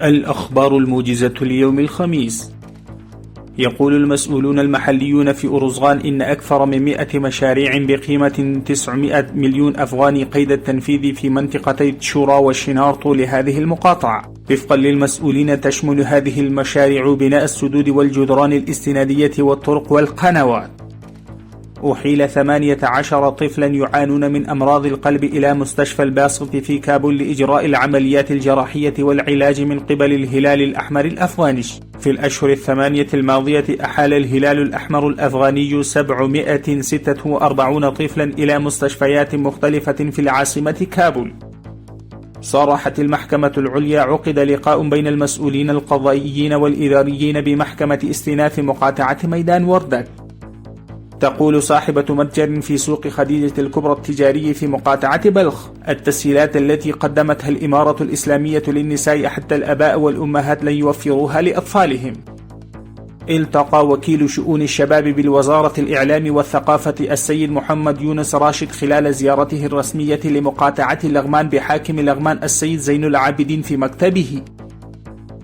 الأخبار الموجزة ليوم الخميس. يقول المسؤولون المحليون في أورزغان إن أكثر من 100 مشاريع بقيمة 900 مليون أفغاني قيد التنفيذ في منطقتي تشورا والشنارطو لهذه المقاطعة. وفقا للمسؤولين تشمل هذه المشاريع بناء السدود والجدران الاستنادية والطرق والقنوات. أحيل 18 طفلا يعانون من أمراض القلب إلى مستشفى الباسط في كابول لإجراء العمليات الجراحية والعلاج من قبل الهلال الأحمر الأفغاني. في الأشهر 8 الماضية أحال الهلال الأحمر الأفغاني 746 طفلا إلى مستشفيات مختلفة في العاصمة كابول. صرحت المحكمة العليا عقد لقاء بين المسؤولين القضائيين والإداريين بمحكمة استئناف مقاطعة ميدان وردك. تقول صاحبة متجر في سوق خديجة الكبرى التجاري في مقاطعة بلخ: التسهيلات التي قدمتها الإمارة الإسلامية للنساء حتى الآباء والأمهات لن يوفروها لأطفالهم. التقى وكيل شؤون الشباب بالوزارة الإعلام والثقافة السيد محمد يونس راشد خلال زيارته الرسمية لمقاطعة لغمان بحاكم لغمان السيد زين العابدين في مكتبه.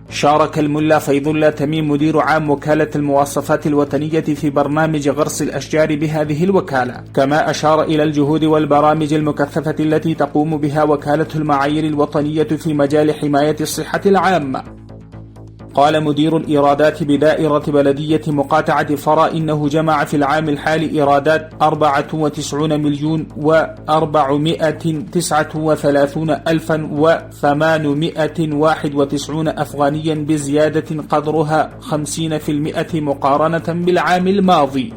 شارك الملا فيض الله تميم مدير عام وكالة المواصفات الوطنية في برنامج غرس الأشجار بهذه الوكالة، كما أشار إلى الجهود والبرامج المكثفة التي تقوم بها وكالة المعايير الوطنية في مجال حماية الصحة العامة. قال مدير الإيرادات بدائرة بلدية مقاطعة فرا إنه جمع في العام الحالي إيرادات 94,439,891 أفغانيا بزيادة قدرها 50% مقارنة بالعام الماضي.